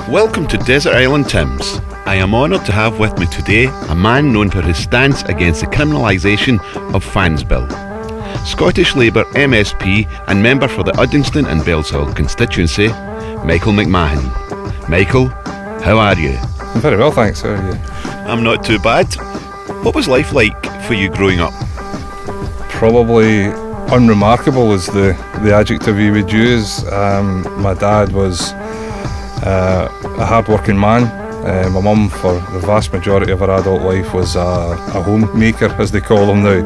Welcome to Desert Island Tims. I am honoured to have with me today a man known for his stance against the criminalisation of fans bill. Scottish Labour MSP and member for the Uddingston and Bellshill constituency, Michael McMahon. Michael, how are you? I'm very well, thanks. How are you? I'm not too bad. What was life like for you growing up? Probably unremarkable is the adjective you would use. My dad was a hard-working man. My mum, for the vast majority of her adult life, was a homemaker, as they call them now.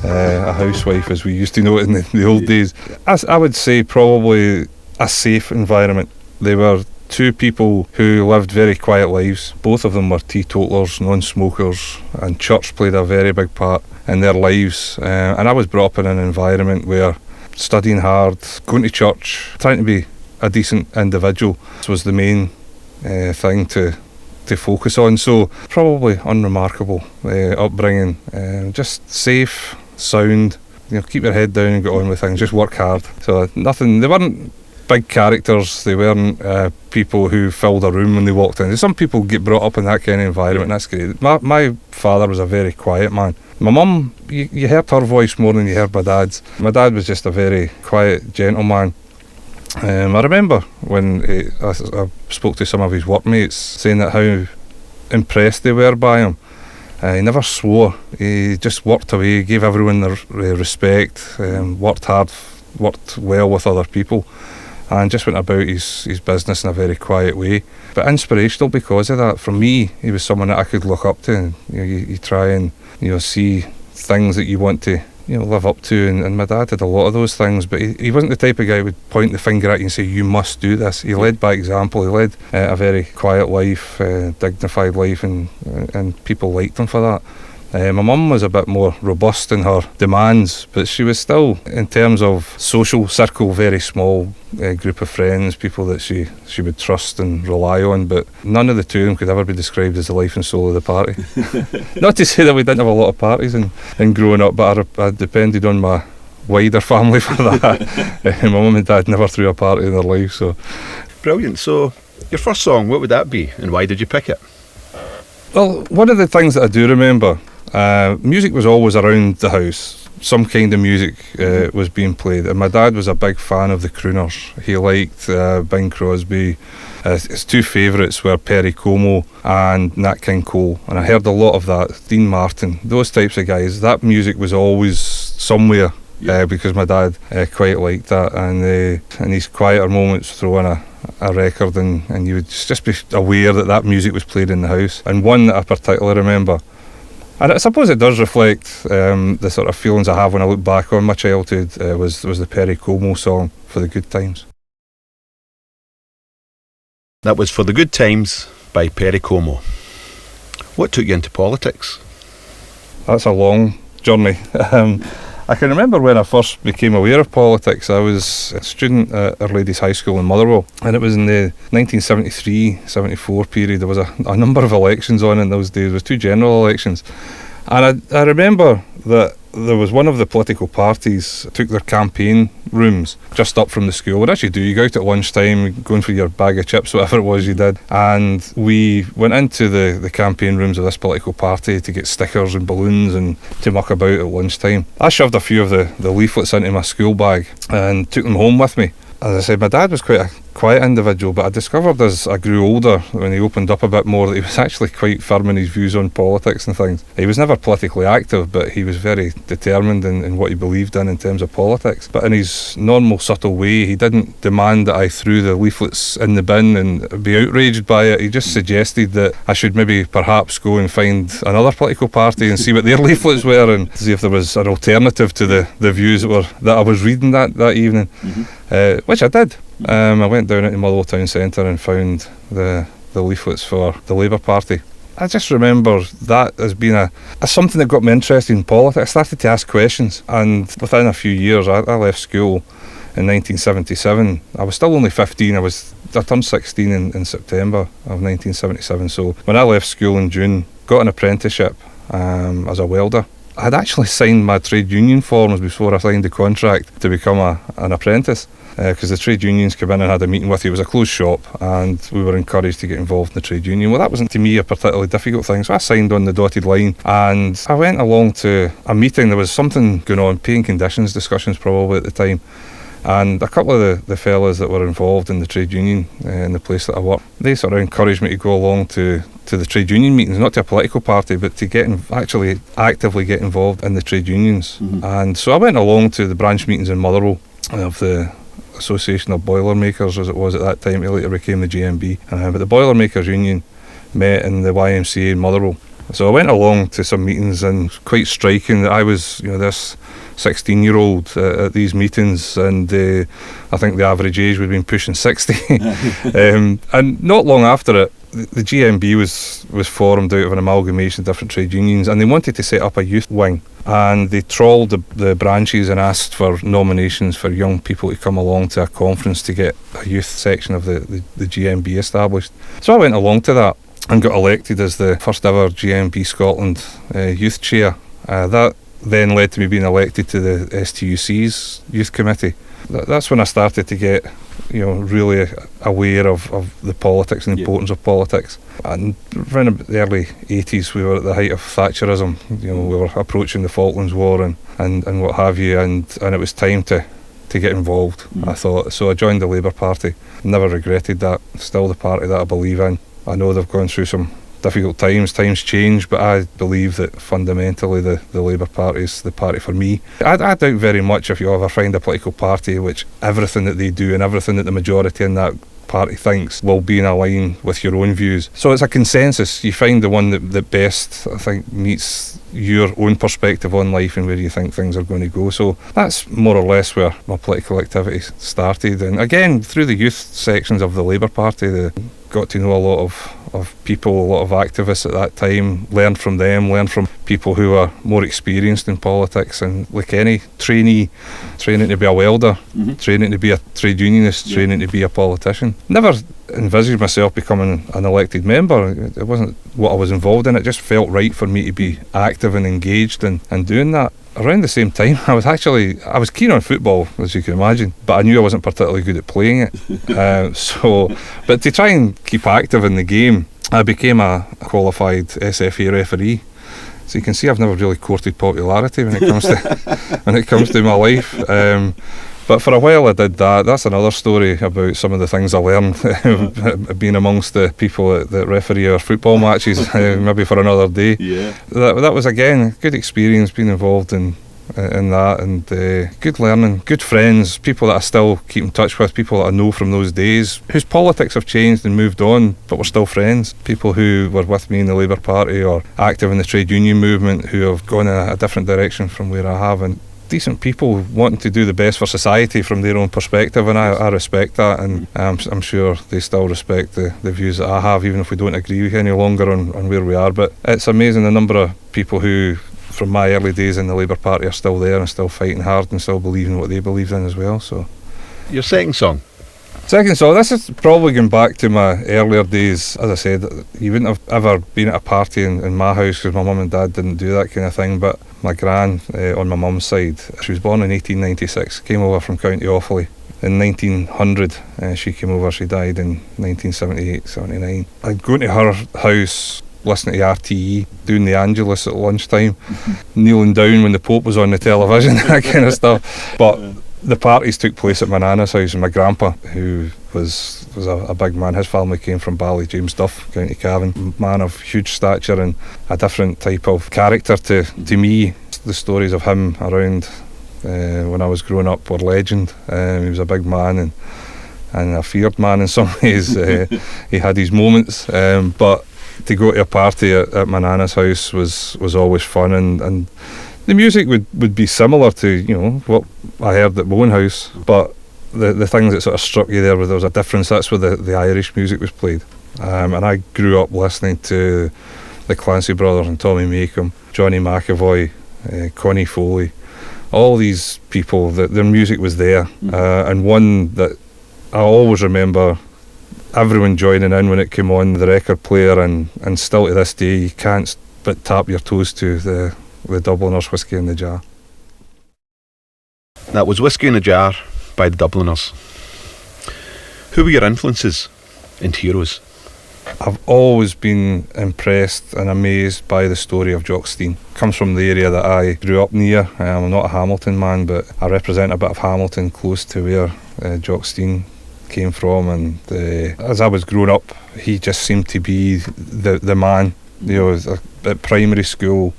A housewife, as we used to know it in the old days. I would say probably a safe environment. They were two people who lived very quiet lives. Both of them were teetotalers, non-smokers, and church played a very big part in their lives. And I was brought up in an environment where studying hard, going to church, trying to be a decent individual was the main thing to focus on. So probably unremarkable upbringing, just safe, sound, keep your head down and get on with things, just work hard. So nothing, they weren't big characters, they weren't people who filled a room when they walked in. Some people get brought up in that kind of environment, that's great. My father was a very quiet man. My mum, you heard her voice more than you heard my dad's. My dad was just a very quiet gentleman. I remember when I spoke to some of his workmates saying that how impressed they were by him. He never swore, he just worked away, gave everyone their respect, worked hard, worked well with other people, and just went about his business in a very quiet way. But inspirational because of that. For me, he was someone that I could look up to, and you try and see things that you want to live up to, and my dad did a lot of those things, but he wasn't the type of guy who would point the finger at you and say you must do this. He led by example. He led a very quiet life, dignified life, and people liked him for that. My mum was a bit more robust in her demands, but she was still, in terms of social circle, very small group of friends, people that she would trust and rely on, but none of the two of them could ever be described as the life and soul of the party. Not to say that we didn't have a lot of parties in growing up, but I depended on my wider family for that. My mum and dad never threw a party in their life. So Brilliant. So your first song, what would that be, and why did you pick it? Well, one of the things that I do remember, music was always around the house. Some kind of music was being played, and my dad was a big fan of the crooners. He liked Bing Crosby. His two favourites were Perry Como and Nat King Cole, and I heard a lot of that. Dean Martin, those types of guys. That music was always somewhere because my dad quite liked that, and in his quieter moments throw in a record, and you would just be aware that music was played in the house. And one that I particularly remember, and I suppose it does reflect the sort of feelings I have when I look back on my childhood, was the Perry Como song, For the Good Times. That was For the Good Times by Perry Como. What took you into politics? That's a long journey. I can remember when I first became aware of politics. I was a student at Our Lady's High School in Motherwell, and it was in the 1973-74 period. There was a number of elections on in those days. There was two general elections, and I remember that there was one of the political parties took their campaign rooms just up from the school. What actually do, you go out at lunchtime, going for your bag of chips, whatever it was you did, and we went into the campaign rooms of this political party to get stickers and balloons and to muck about at lunchtime. I shoved a few of the leaflets into my school bag and took them home with me. As I said, my dad was quite a quiet individual, but I discovered as I grew older, when he opened up a bit more, that he was actually quite firm in his views on politics and things. He was never politically active, but he was very determined in what he believed in terms of politics. But in his normal, subtle way, he didn't demand that I threw the leaflets in the bin and be outraged by it. He just suggested that I should maybe perhaps go and find another political party and see what their leaflets were, and see if there was an alternative to the views that I was reading that evening. Which I did. I went down into Motherwell Town Centre and found the leaflets for the Labour Party. I just remember that as being something that got me interested in politics. I started to ask questions, and within a few years I left school in 1977. I was still only 15. I turned 16 in September of 1977. So when I left school in June, got an apprenticeship as a welder. I had actually signed my trade union forms before I signed the contract to become an apprentice. because the trade unions came in and had a meeting with you. It was a closed shop, and we were encouraged to get involved in the trade union. Well, that wasn't to me a particularly difficult thing, so I signed on the dotted line, and I went along to a meeting. There was something going on, pay and conditions discussions probably at the time, and a couple of the fellas that were involved in the trade union in the place that I worked, they sort of encouraged me to go along to the trade union meetings, not to a political party, but to actually actively get involved in the trade unions. And so I went along to the branch meetings in Motherwell of the Association of Boilermakers, as it was at that time. It later became the GMB. But the Boilermakers Union met in the YMCA in Motherwell. So I went along to some meetings, and quite striking that I was, this 16-year-old at these meetings, and I think the average age would have been pushing 60. And not long after it, the GMB was formed out of an amalgamation of different trade unions, and they wanted to set up a youth wing, and they trawled the branches and asked for nominations for young people to come along to a conference to get a youth section of the GMB established. So I went along to that and got elected as the first ever GMB Scotland youth chair. That then led to me being elected to the STUC's youth committee. That's when I started to get really aware of the politics and the importance of politics. And around about the early 80s, we were at the height of Thatcherism. We were approaching the Falklands War and what have you, and it was time to get involved, I thought. So I joined the Labour Party. Never regretted that. Still the party that I believe in. I know they've gone through some difficult times change, but I believe that fundamentally the Labour Party is the party for me. I doubt very much if you ever find a political party which everything that they do and everything that the majority in that party thinks will be in line with your own views. So it's a consensus. You find the one that best, I think, meets your own perspective on life and where you think things are going to go. So that's more or less where my political activity started. And again, through the youth sections of the Labour Party, got to know a lot of people, a lot of activists at that time, learned from them, learned from people who are more experienced in politics, and like any trainee, training to be a welder, training to be a trade unionist, training to be a politician. Never envisaged myself becoming an elected member. It wasn't what I was involved in. It just felt right for me to be active and engaged and doing that. Around the same time, I was keen on football, as you can imagine, but I knew I wasn't particularly good at playing it. But to try and keep active in the game, I became a qualified SFA referee. So you can see I've never really courted popularity when it comes to my life. But for a while I did that. That's another story about some of the things I learned being amongst the people that referee our football matches, maybe for another day. Yeah. That was, again, a good experience being involved in that, and good learning, good friends, people that I still keep in touch with, people that I know from those days, whose politics have changed and moved on, but we're still friends. People who were with me in the Labour Party or active in the trade union movement who have gone in a different direction from where I have, and decent people wanting to do the best for society from their own perspective, and I respect that, and I'm sure they still respect the views that I have, even if we don't agree any longer on where we are. But it's amazing the number of people who, from my early days in the Labour Party, are still there and still fighting hard and still believing what they believed in as well. So, your second song? This is probably going back to my earlier days. As I said, you wouldn't have ever been at a party in my house because my mum and dad didn't do that kind of thing, but my gran, on my mum's side, she was born in 1896, came over from County Offaly. In 1900 she came over, she died in 1978, 79. I'd go to her house, listening to RTE, doing the Angelus at lunchtime, kneeling down when the Pope was on the television, that kind of stuff. But the parties took place at my nana's house, and my grandpa, who was a big man, his family came from Bally, James Duff, County Cavan, man of huge stature and a different type of character to me. The stories of him around when I was growing up were legend. He was a big man and a feared man in some ways. He had his moments, but to go to a party at my nana's house was always fun, and the music would be similar to what I heard at my own house, but the things that sort of struck you there was a difference. That's where the Irish music was played, and I grew up listening to the Clancy Brothers and Tommy Makem, Johnny McAvoy, Connie Foley, all these people. Their music was there, and one that I always remember everyone joining in when it came on the record player, and still to this day you can't but tap your toes to the Dubliners' Whiskey in the Jar. That was Whiskey in the Jar by the Dubliners. Who were your influences and heroes? I've always been impressed and amazed by the story of Jock Stein. Comes from the area that I grew up near. I'm not a Hamilton man, but I represent a bit of Hamilton close to where Jock Stein came from, and as I was growing up, he just seemed to be the man. You know, at primary school,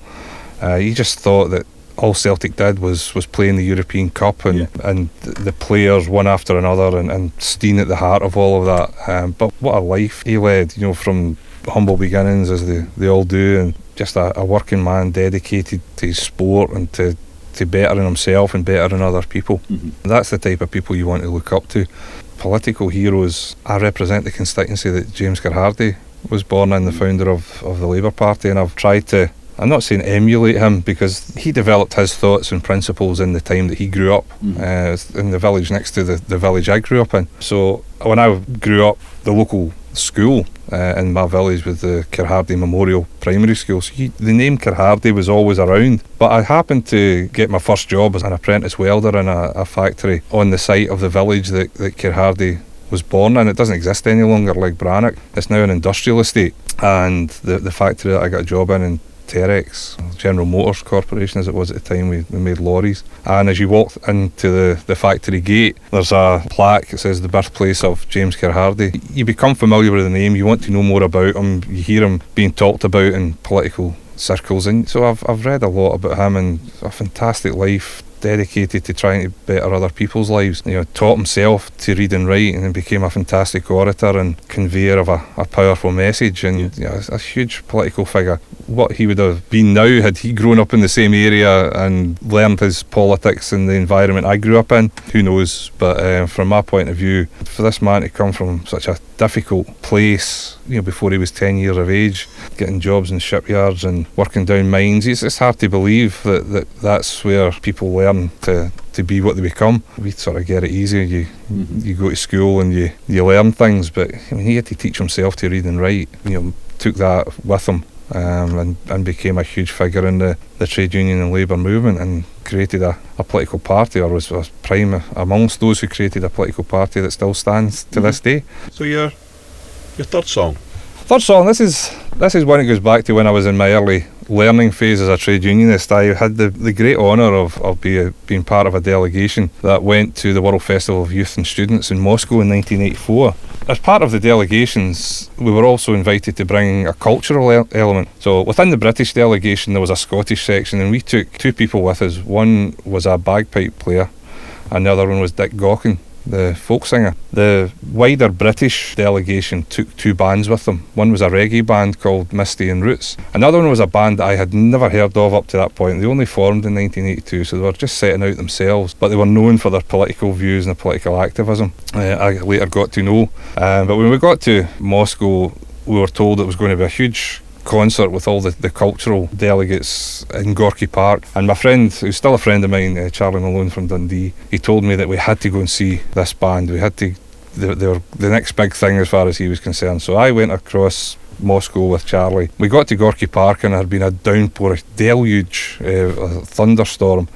he just thought that all Celtic did was playing the European Cup, and the players one after another, and Stein at the heart of all of that. But what a life he led, you know, from humble beginnings as they all do, and just a working man dedicated to his sport and to bettering himself and bettering other people. That's the type of people you want to look up to. Political heroes, I represent the constituency that James Gerhardy was born in, the founder of the Labour Party, and I've tried to, I'm not saying emulate him, because he developed his thoughts and principles in the time that he grew up, in the village next to the village I grew up in. So when I grew up, the local school in my village was the Gerhardy Memorial Primary School, so the name Gerhardy was always around. But I happened to get my first job as an apprentice welder in a factory on the site of the village that Gerhardy was born in. It doesn't exist any longer, like Manic. It's now an industrial estate, and the factory that I got a job in Terex, General Motors Corporation as it was at the time, we made lorries. And as you walk into the factory gate, there's a plaque that says the birthplace of James Gerhardy. You become familiar with the name, you want to know more about him, you hear him being talked about in political circles, and so I've read a lot about him, and a fantastic life, dedicated to trying to better other people's lives. You know, taught himself to read and write, and then became a fantastic orator and conveyor of a powerful message, and a huge political figure. What he would have been now had he grown up in the same area and learned his politics in the environment I grew up in, who knows. But from my point of view, for this man to come from such a difficult place, you know, before he was 10 years of age, getting jobs in shipyards and working down mines, it's hard to believe that's where people learn to be what they become. We sort of get it easy. You go to school and you learn things, but I mean, he had to teach himself to read and write. You know, took that with him, and became a huge figure in the trade union and labour movement, and created a political party, or was prime amongst those who created a political party that still stands to this day. So your third song? Third song, this is one that goes back to when I was in my early learning phase as a trade unionist. I had the great honour of being part of a delegation that went to the World Festival of Youth and Students in Moscow in 1984. As part of the delegations, we were also invited to bring a cultural element. So within the British delegation there was a Scottish section, and we took two people with us. One was a bagpipe player and the other one was Dick Gaughan, the folk singer. The wider British delegation took two bands with them. One was a reggae band called Misty and Roots. Another one was a band that I had never heard of up to that point. They only formed in 1982, so they were just setting out themselves, but they were known for their political views and their political activism. I later got to know. But when we got to Moscow, we were told it was going to be a huge concert with all the cultural delegates in Gorky Park, and my friend, who's still a friend of mine, Charlie Malone from Dundee, he told me that we had to go and see this band. We had to, they were the next big thing as far as he was concerned. So I went across Moscow with Charlie. We got to Gorky Park and there had been a downpour, a deluge, a thunderstorm,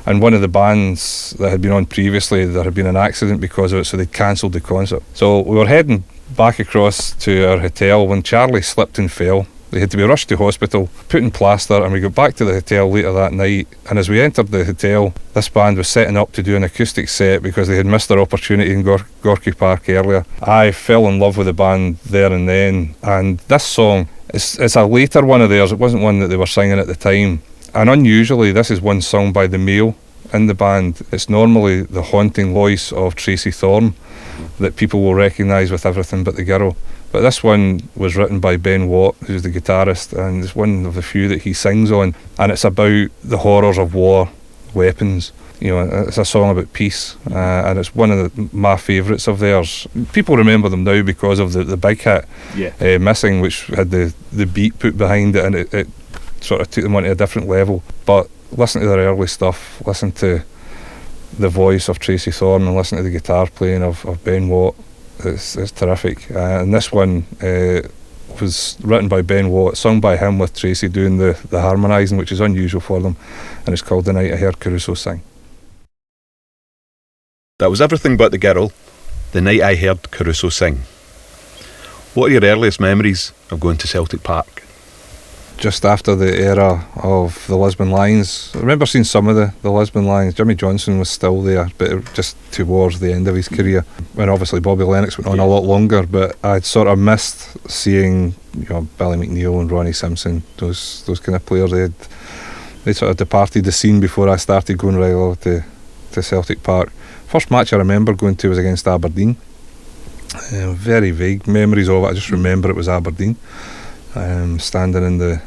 and one of the bands that had been on previously, there had been an accident because of it, so they'd cancelled the concert. So we were heading back across to our hotel when Charlie slipped and fell. They had to be rushed to hospital, put in plaster, and we got back to the hotel later that night. And as we entered the hotel, this band was setting up to do an acoustic set because they had missed their opportunity in Gorky Park earlier. I fell in love with the band there and then, and this song, it's a later one of theirs. It wasn't one that they were singing at the time. And unusually, this is one sung by the male in the band. It's normally the haunting voice of Tracy Thorne that people will recognise with Everything But the Girl. But this one was written by Ben Watt, who's the guitarist, and it's one of the few that he sings on, and it's about the horrors of war, weapons. You know, it's a song about peace, and it's one of my favourites of theirs. People remember them now because of the big hit, Missing, which had the beat put behind it, and it sort of took them onto a different level. But listen to their early stuff, listen to the voice of Tracy Thorne, and listen to the guitar playing of Ben Watt. It's terrific, and this one was written by Ben Watt, sung by him with Tracy doing the harmonising, which is unusual for them, and it's called The Night I Heard Caruso Sing. That was Everything But the Girl, the night I heard Caruso sing. What are your earliest memories of going to Celtic Park? Just after the era of the Lisbon Lions, I remember seeing some of the Lisbon Lions. Jimmy Johnson was still there, but just towards the end of his career. When obviously Bobby Lennox went on a lot longer, but I'd sort of missed seeing, you know, Billy McNeil and Ronnie Simpson, those kind of players. They sort of departed the scene before I started going regular to Celtic Park. First match I remember going to was against Aberdeen. Very vague memories of it. I just remember it was Aberdeen. Standing in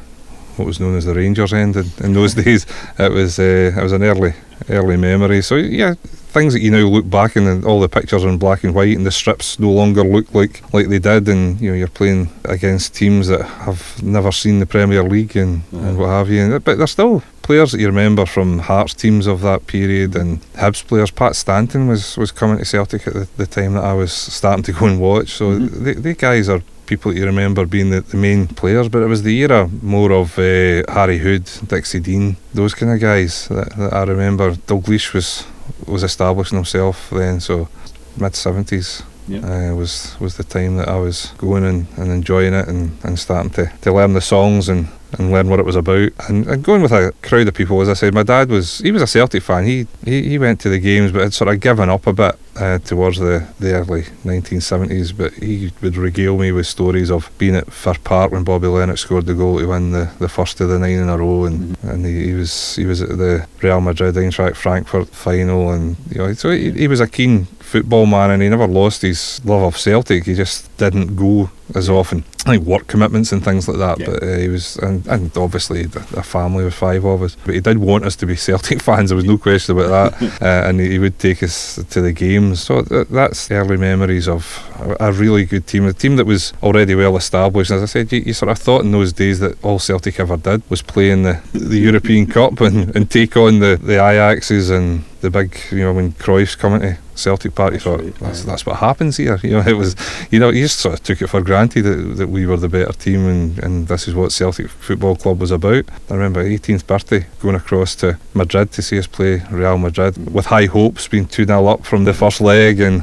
what was known as the Rangers end in those days. It was an early memory. So yeah, things that you now look back and all the pictures are in black and white and the strips no longer look like they did, and you know, you're playing against teams that have never seen the Premier League and what have you. But there's still players that you remember from Hearts teams of that period, and Hibs players. Pat Stanton was coming to Celtic at the time that I was starting to go and watch. So they guys are people that you remember being the main players, but it was the era more of Harry Hood, Dixie Dean, those kind of guys that I remember. Dalglish was establishing himself then, so mid-70s was the time that I was going and enjoying it and starting to learn the songs and learn what it was about, and going with a crowd of people. As I said, my dad was a Celtic fan. He went to the games, but had sort of given up a bit towards the early 1970s, but he would regale me with stories of being at Fir Park when Bobby Lennox scored the goal to win the first of the 9 in a row, and he was at the Real Madrid Eintracht Frankfurt final, and you know, so he was a keen football man, and he never lost his love of Celtic. He just didn't go as often, I think work commitments and things like that, but he was, and obviously a family with 5 of us, but he did want us to be Celtic fans, there was no question about that. And he would take us to the games, so that's early memories of a really good team, a team that was already well established. As I said, you sort of thought in those days that all Celtic ever did was play in the European Cup and take on the Ajaxes and the big, you know, when Cruyff's coming to Celtic Park, you thought that's what happens here. You know, it was, you know, you just sort of took it for granted that we were the better team, and this is what Celtic Football Club was about. I remember 18th birthday going across to Madrid to see us play Real Madrid with high hopes, being 2-0 up from the first leg, and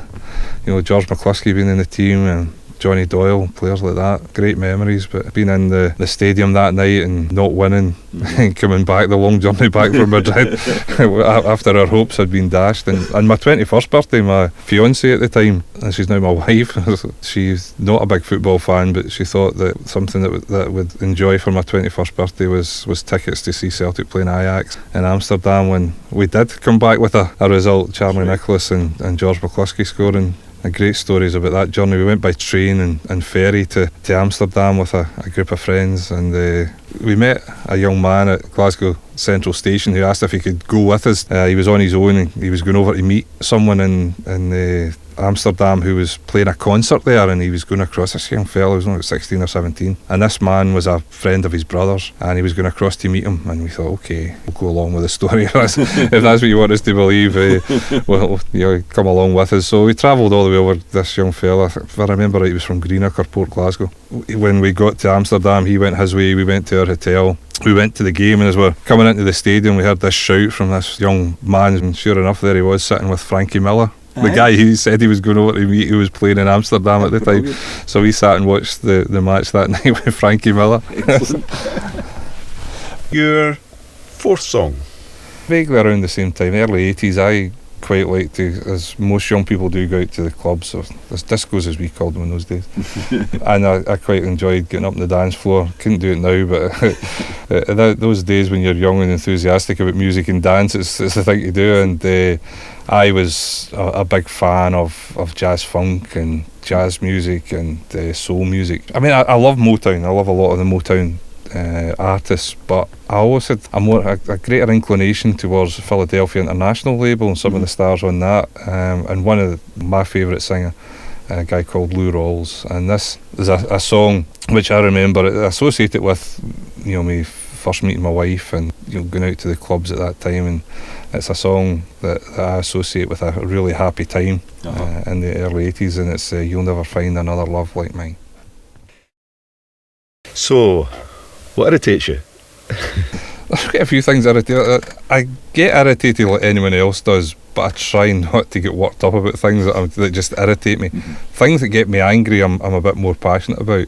you know, George McCluskey being in the team and Johnny Doyle, players like that. Great memories, but being in the stadium that night and not winning and coming back, the long journey back from Madrid after our hopes had been dashed. And my 21st birthday, my fiancée at the time, and she's now my wife, she's not a big football fan, but she thought that something that would enjoy for my 21st birthday was tickets to see Celtic playing Ajax in Amsterdam, when we did come back with a result, Charlie Nicholas and George McCluskey scoring. Great stories about that journey. We went by train and ferry to Amsterdam with a group of friends, and we met a young man at Glasgow Central Station who asked if he could go with us. He was on his own, and he was going over to meet someone in Amsterdam who was playing a concert there, and he was going across. This young fellow was only about 16 or 17, and this man was a friend of his brother's, and he was going across to meet him, and we thought, okay, we'll go along with the story. If that's what you want us to believe, well, you know, come along with us. So we travelled all the way over. This young fella, if I remember right, he was from Greenock or Port Glasgow. When we got to Amsterdam, he went his way, we went to our hotel. We went to the game, and as we're coming into the stadium, we heard this shout from this young man, and sure enough, there he was sitting with Frankie Miller, the guy who said he was going over to meet, who was playing in Amsterdam at the time. So we sat and watched the match that night with Frankie Miller. Your fourth song? Vaguely around the same time, early 80s, I quite like to, as most young people do, go out to the clubs, or as discos as we called them in those days. And I quite enjoyed getting up on the dance floor. Couldn't do it now, but those days when you're young and enthusiastic about music and dance, it's the thing to do. And I was a big fan of jazz funk and jazz music and soul music. I mean, I love Motown. I love a lot of the Motown artists, but I always had a greater inclination towards the Philadelphia International label and some of the stars on that, and one of my favourite singer, a guy called Lou Rawls, and this is a song which I remember associated with, you know, me first meeting my wife and, you know, going out to the clubs at that time, and it's a song that I associate with a really happy time in the early 80s, and it's You'll Never Find Another Love Like Mine. So, what irritates you? There's quite a few things I get irritated like anyone else does, but I try not to get worked up about things that just irritate me. Things that get me angry, I'm a bit more passionate about.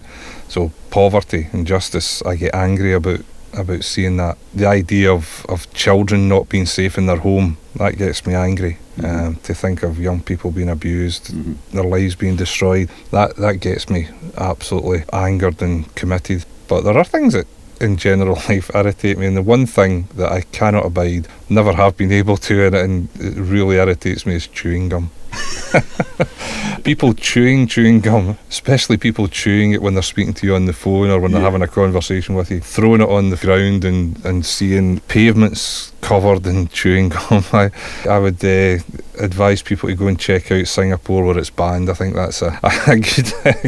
So poverty, injustice, I get angry about seeing that. The idea of children not being safe in their home, that gets me angry. To think of young people being abused, their lives being destroyed, that gets me absolutely angered and committed. But there are things that in general life irritate me, and the one thing that I cannot abide, never have been able to, and it really irritates me, is chewing gum. People chewing gum, especially people chewing it when they're speaking to you on the phone or when they're having a conversation with you, throwing it on the ground and seeing pavements covered in chewing gum. I would advise people to go and check out Singapore where it's banned. I think that's a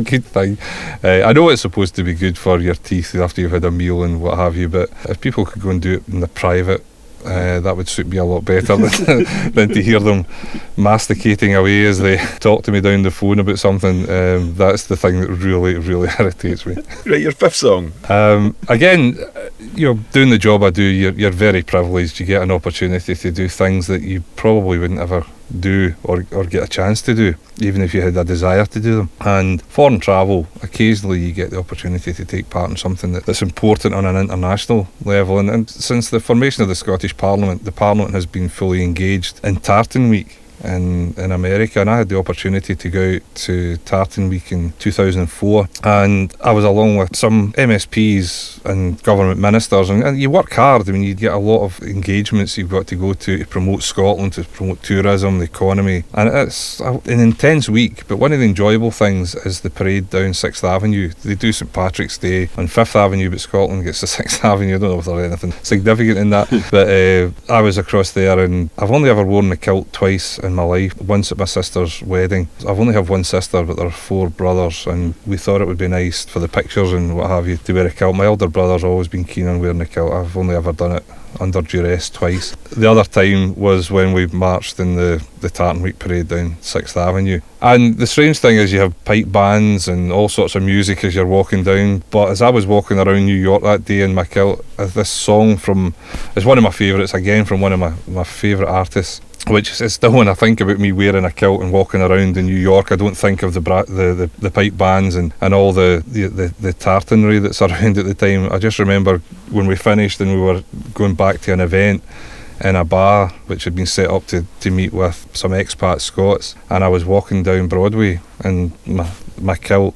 good thing. I know it's supposed to be good for your teeth after you've had a meal and what have you, but if people could go and do it in the private, that would suit me a lot better than to hear them masticating away as they talk to me down the phone about something. That's the thing that really irritates me. Right, your fifth song. Again, doing the job I do, you're very privileged. You get an opportunity to do things that you probably wouldn't ever do or get a chance to do, even if you had a desire to do them. And foreign travel, occasionally you get the opportunity to take part in something that's important on an international level. And since the formation of the Scottish Parliament, the Parliament has been fully engaged in Tartan Week in America, and I had the opportunity to go out to Tartan Week in 2004, and I was along with some MSPs and government ministers, and you work hard. I mean, you get a lot of engagements you've got to go to promote Scotland, to promote tourism, the economy, and it's an intense week. But one of the enjoyable things is the parade down 6th Avenue. They do St Patrick's Day on 5th Avenue, but Scotland gets to 6th Avenue. I don't know if there's anything significant in that, but I was across there, and I've only ever worn the kilt twice in my life. Once at my sister's wedding. I've only have one sister, but there are 4 brothers, and we thought it would be nice for the pictures and what have you to wear a kilt. My elder brother's always been keen on wearing a kilt. I've only ever done it under duress twice. The other time was when we marched in the Tartan Week parade down 6th Avenue. And the strange thing is you have pipe bands and all sorts of music as you're walking down, but as I was walking around New York that day in my kilt, this song it's one of my favourites, again from one of my favourite artists, which is still, when I think about me wearing a kilt and walking around in New York, I don't think of the pipe bands and all the tartanry that's around at the time. I just remember when we finished and we were going back to an event in a bar which had been set up to meet with some expat Scots, and I was walking down Broadway in my kilt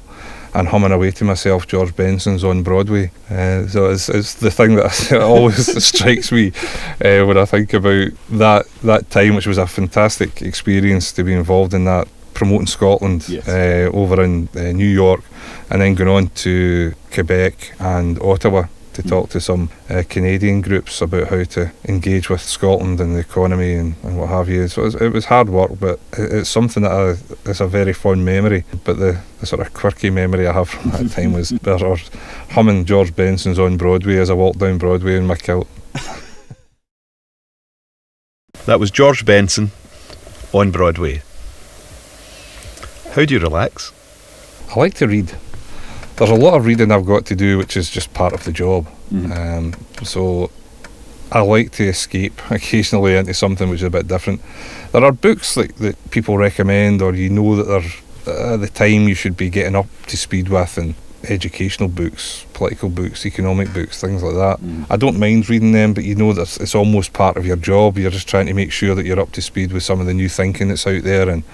and humming away to myself George Benson's On Broadway. So it's the thing that always strikes me when I think about that time, which was a fantastic experience to be involved in that, promoting Scotland over in New York, and then going on to Quebec and Ottawa to talk to some Canadian groups about how to engage with Scotland and the economy and what have you. So it was hard work, but it's something that it's a very fond memory. But the sort of quirky memory I have from that time was humming George Benson's On Broadway as I walked down Broadway in my kilt. That was George Benson, On Broadway. How do you relax? I like to read. There's a lot of reading I've got to do, which is just part of the job. So I like to escape occasionally into something which is a bit different. There are books that people recommend, or that they're at the time you should be getting up to speed with, and educational books, political books, economic books, things like that. I don't mind reading them, but that it's almost part of your job. You're just trying to make sure that you're up to speed with some of the new thinking that's out there, and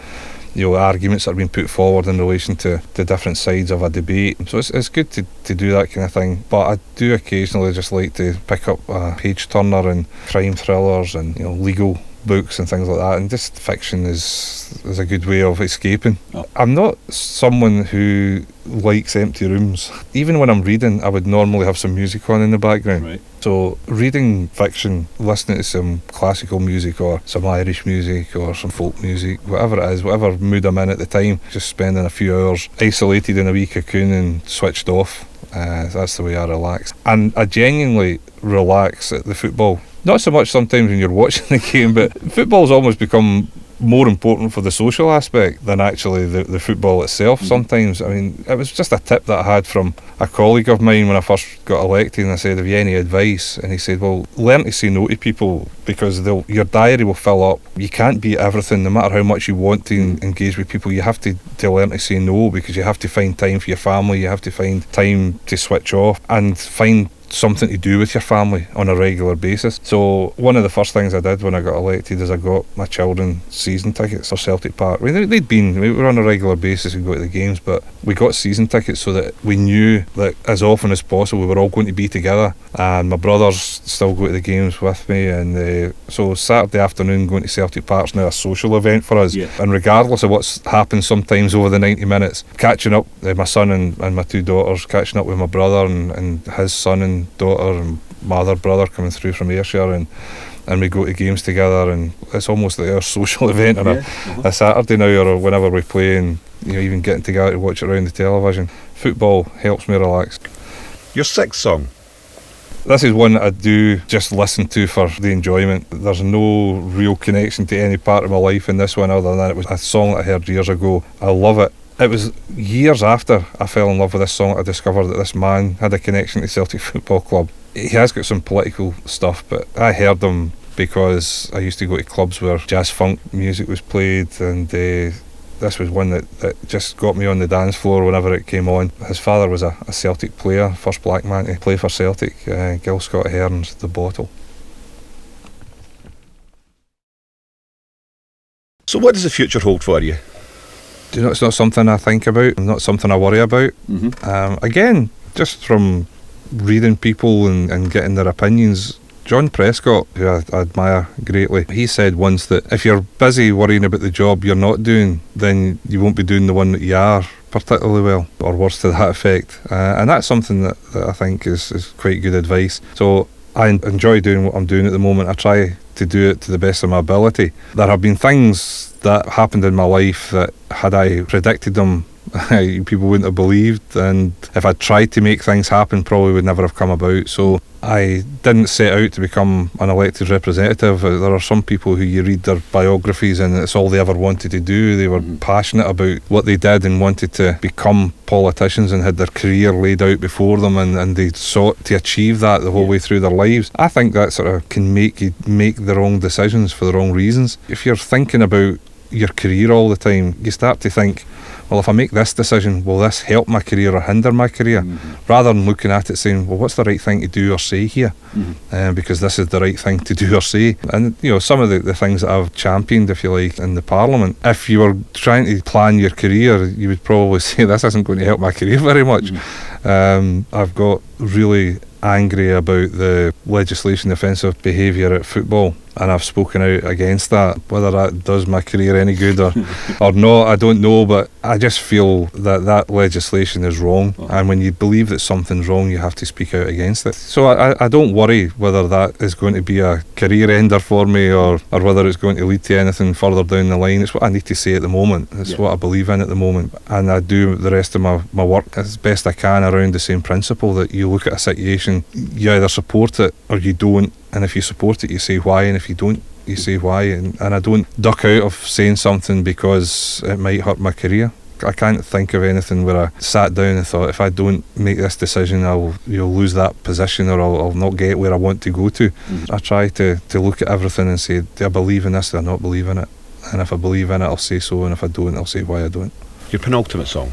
arguments that are being put forward in relation to the different sides of a debate. So it's good to do that kind of thing. But I do occasionally just like to pick up a page turner and crime thrillers and legal books and things like that, and just fiction is a good way of escaping. I'm not someone who likes empty rooms. Even when I'm reading, I would normally have some music on in the background. Right. So reading fiction, listening to some classical music or some Irish music or some folk music, whatever it is, whatever mood I'm in at the time, just spending a few hours isolated in a wee cocoon and switched off. That's the way I relax. And I genuinely relax at the football. Not so much sometimes when you're watching the game, but football's almost become more important for the social aspect than actually the football itself sometimes. I mean, it was just a tip that I had from a colleague of mine when I first got elected, and I said, have you any advice? And he said, well, learn to say no to people, because your diary will fill up. You can't be everything, no matter how much you want to engage with people. You have to learn to say no, because you have to find time for your family, you have to find time to switch off and find something to do with your family on a regular basis. So one of the first things I did when I got elected is I got my children season tickets for Celtic Park. I mean, we were on a regular basis, we'd go to the games, but we got season tickets so that we knew that as often as possible we were all going to be together, and my brothers still go to the games with me, and so Saturday afternoon going to Celtic Park's now a social event for us. And regardless of what's happened sometimes over the 90 minutes, catching up, my son and my two daughters, catching up with my brother and his son and daughter and my other brother coming through from Ayrshire, and we go to games together, and it's almost like our social event on a Saturday now, or whenever we play, and even getting together to watch it around the television. Football helps me relax. Your sixth song? This is one that I do just listen to for the enjoyment. There's no real connection to any part of my life in this one, other than it was a song that I heard years ago. I love it. It was years after I fell in love with this song I discovered that this man had a connection to Celtic Football Club. He has got some political stuff, but I heard him because I used to go to clubs where jazz funk music was played, and this was one that just got me on the dance floor whenever it came on. His father was a Celtic player, first black man to play for Celtic, Gil Scott Hearn's The Bottle. So what does the future hold for you? It's not something I think about, not something I worry about. Again, just from reading people and getting their opinions, John Prescott, who I admire greatly, he said once that if you're busy worrying about the job you're not doing, then you won't be doing the one that you are particularly well, or worse to that effect. And that's something that I think is quite good advice. So I enjoy doing what I'm doing at the moment. I try to do it to the best of my ability. There have been things that happened in my life that, had I predicted them, people wouldn't have believed, and if I'd tried to make things happen, probably would never have come about. So I didn't set out to become an elected representative. There are some people who you read their biographies and it's all they ever wanted to do. They were passionate about what they did and wanted to become politicians and had their career laid out before them, and they sought to achieve that the whole way through their lives. I think that sort of can make you make the wrong decisions for the wrong reasons. If you're thinking about your career all the time, you start to think, well, if I make this decision, will this help my career or hinder my career? Rather than looking at it saying, well, what's the right thing to do or say here? Because this is the right thing to do or say. And some of the things that I've championed, if you like, in the Parliament, if you were trying to plan your career, you would probably say this isn't going to help my career very much. I've got really angry about the legislation offensive behaviour at football, and I've spoken out against that. Whether that does my career any good or not, I don't know, but I just feel that legislation is wrong, and when you believe that something's wrong, you have to speak out against it. So I don't worry whether that is going to be a career ender for me or whether it's going to lead to anything further down the line. It's what I need to say at the moment. It's what I believe in at the moment, and I do the rest of my work as best I can around the same principle, that you look at a situation, you either support it or you don't, and if you support it you say why, and if you don't you say why, and I don't duck out of saying something because it might hurt my career. I can't think of anything where I sat down and thought, if I don't make this decision I'll lose that position, or I'll not get where I want to go to. I try to look at everything and say, do I believe in this, do I not believe in it? And if I believe in it I'll say so, and if I don't I'll say why I don't. Your penultimate song?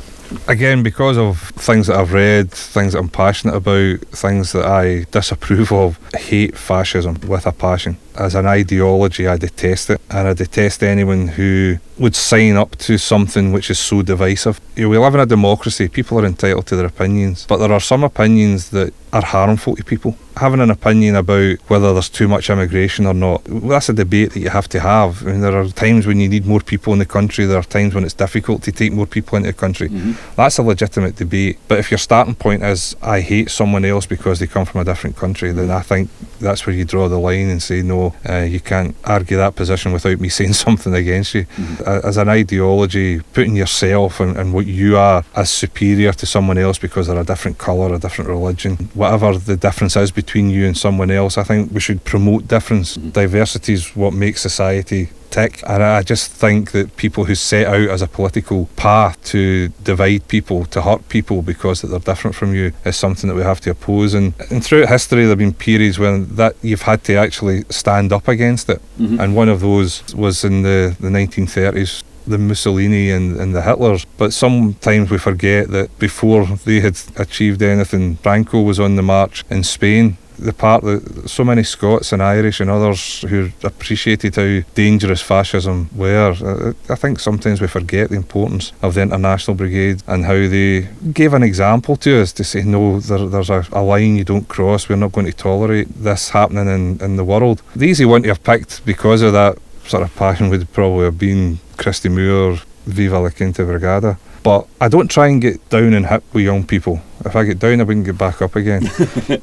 Again, because of things that I've read, things that I'm passionate about, things that I disapprove of, I hate fascism with a passion. As an ideology, I detest it, and I detest anyone who would sign up to something which is so divisive. We live in a democracy, people are entitled to their opinions, but there are some opinions that are harmful to people. Having an opinion about whether there's too much immigration or not, that's a debate that you have to have. I mean, there are times when you need more people in the country, there are times when it's difficult to take more people into the country. That's a legitimate debate. But if your starting point is, I hate someone else because they come from a different country, then I think that's where you draw the line and say, no, you can't argue that position without me saying something against you. As an ideology, putting yourself and what you are as superior to someone else because they're a different colour, a different religion, whatever the difference is between you and someone else, I think we should promote difference. Diversity is what makes society tick. And I just think that people who set out as a political path to divide people, to hurt people because that they're different from you, is something that we have to oppose. And throughout history there have been periods when that you've had to actually stand up against it. And one of those was in the 1930s, the Mussolini and the Hitlers. But sometimes we forget that before they had achieved anything, Franco was on the march in Spain. The part that so many Scots and Irish and others who appreciated how dangerous fascism were, I think sometimes we forget the importance of the International Brigade and how they gave an example to us to say, no, there's a line you don't cross. We're not going to tolerate this happening in the world. The easy one to have picked because of that sort of passion would probably have been Christy Moore, Viva la Quinta Brigada. But I don't try and get down and hip with young people. If I get down, I wouldn't get back up again.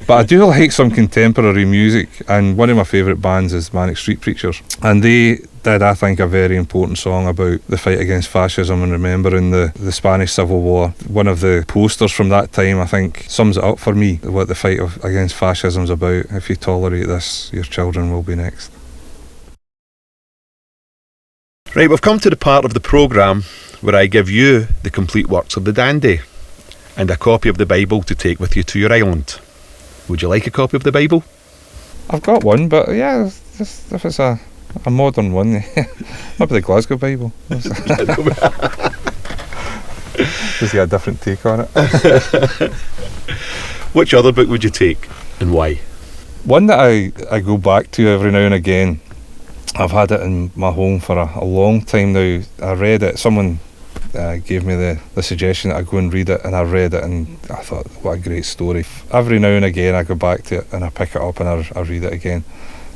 But I do like some contemporary music, and one of my favourite bands is Manic Street Preachers. And they did, I think, a very important song about the fight against fascism and remembering the Spanish Civil War. One of the posters from that time, I think, sums it up for me, what the fight against fascism is about. If you tolerate this, your children will be next. Right, we've come to the part of the programme where I give you the complete works of the dandy and a copy of the Bible to take with you to your island. Would you like a copy of the Bible? I've got one, but yeah, just if it's a modern one, maybe the Glasgow Bible. Just got a different take on it. Which other book would you take and why? One that I go back to every now and again. I've had it in my home for a long time now. I read it, someone gave me the suggestion that I go and read it, and I read it and I thought, what a great story. Every now and again I go back to it and I pick it up and I read it again.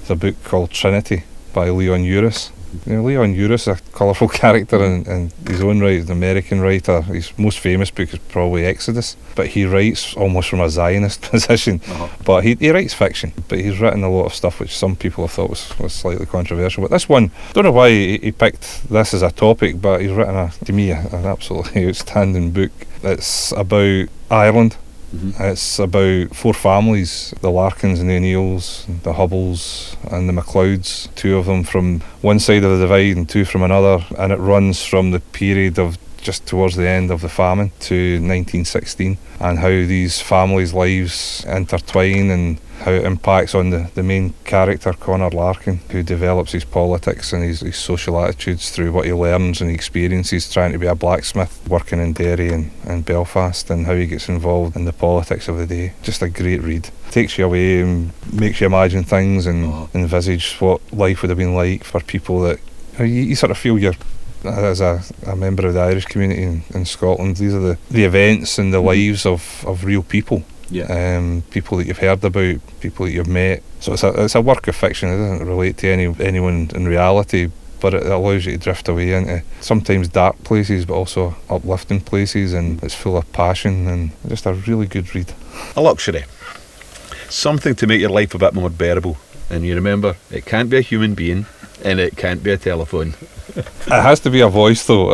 It's a book called Trinity by Leon Uris. You know, Leon Uris is a colourful character in his own right. He's an American writer. His most famous book is probably Exodus, but he writes almost from a Zionist position. But he writes fiction, but he's written a lot of stuff which some people have thought was slightly controversial. But this one, don't know why he picked this as a topic, but he's written, to me, an absolutely outstanding book. It's about Ireland. It's about four families, the Larkins and the O'Neills, the Hubbles and the MacLeods, two of them from one side of the divide and two from another, and it runs from the period of just towards the end of the famine to 1916, and how these families' lives intertwine and how it impacts on the main character, Conor Larkin, who develops his politics and his social attitudes through what he learns and experiences trying to be a blacksmith, working in Derry and Belfast, and how he gets involved in the politics of the day. Just a great read. Takes you away and makes you imagine things and envisage what life would have been like for people that you sort of feel you're, as a member of the Irish community in Scotland, these are the events and the lives of real people. People that you've heard about, people that you've met. So it's a work of fiction. It doesn't relate to anyone in reality, but it allows you to drift away into sometimes dark places, but also uplifting places, and it's full of passion and just a really good read. A luxury. Something to make your life a bit more bearable. And you remember, it can't be a human being and it can't be a telephone. It has to be a voice though.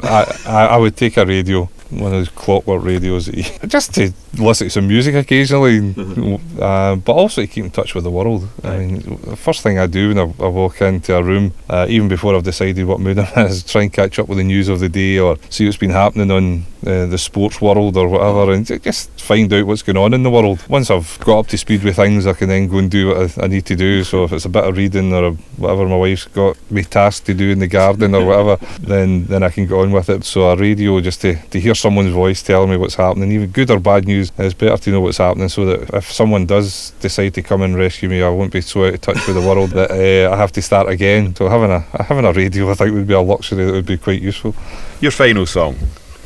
I would take a radio, one of those clockwork radios, just to listen to some music occasionally, but also to keep in touch with the world. I mean, the first thing I do when I walk into a room, even before I've decided what mood I'm in, is try and catch up with the news of the day or see what's been happening on the sports world or whatever, and just find out what's going on in the world. Once I've got up to speed with things, I can then go and do what I need to do. So if it's a bit of reading or whatever my wife's got me tasked to do in the garden or whatever, then I can get on with it. So a radio, just to hear someone's voice telling me what's happening, even good or bad news, it's better to know what's happening, so that if someone does decide to come and rescue me, I won't be so out of touch with the world that I have to start again. So having a radio, I think, would be a luxury that would be quite useful. Your final song?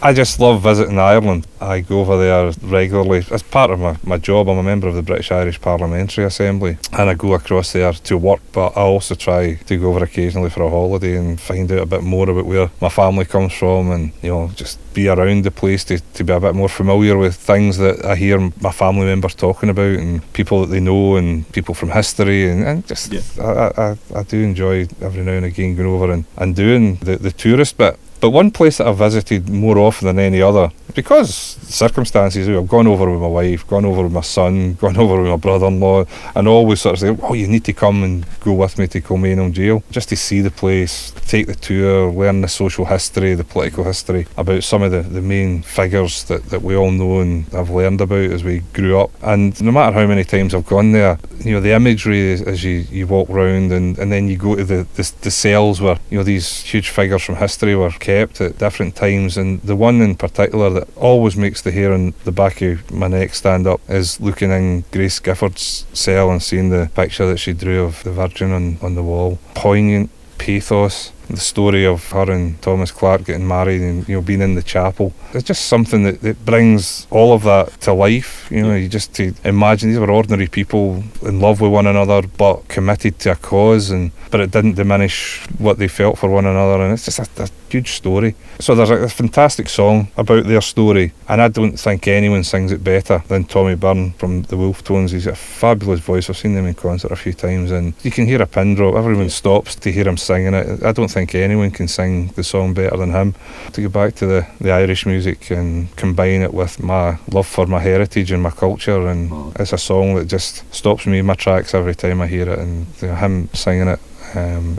I just love visiting Ireland. I go over there regularly. As part of my job, I'm a member of the British Irish Parliamentary Assembly, and I go across there to work, but I also try to go over occasionally for a holiday and find out a bit more about where my family comes from, and just be around the place to be a bit more familiar with things that I hear my family members talking about and people that they know and people from history, and just I do enjoy every now and again going over and doing the tourist bit. But one place that I've visited more often than any other because circumstances, I've gone over with my wife, gone over with my son, gone over with my brother-in-law, and always sort of say, oh, you need to come and go with me to Kilmainham Jail, just to see the place, take the tour, learn the social history, the political history, about some of the main figures that we all know and have learned about as we grew up. And no matter how many times I've gone there, the imagery as you walk round, and then you go to the cells where these huge figures from history were kept at different times. And the one in particular that always makes the hair on the back of my neck stand up is looking in Grace Gifford's cell and seeing the picture that she drew of the Virgin on the wall. Poignant pathos, the story of her and Thomas Clark getting married and being in the chapel. It's just something that brings all of that to life. You just to imagine these were ordinary people in love with one another but committed to a cause, but it didn't diminish what they felt for one another, and it's just a huge story. So there's a fantastic song about their story, and I don't think anyone sings it better than Tommy Byrne from the Wolf Tones. He's got a fabulous voice. I've seen them in concert a few times, and you can hear a pin drop. Everyone stops to hear him singing it. I don't think anyone can sing the song better than him. To go back to the Irish music and combine it with my love for my heritage and my culture, and it's a song that just stops me in my tracks every time I hear it, and him singing it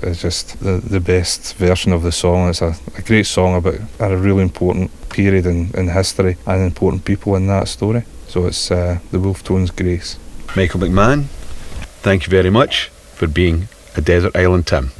is just the best version of the song. It's a great song about a really important period in history and important people in that story. So it's the Wolf Tones' Grace. Michael McMahon, thank you very much for being a Desert Island Tim.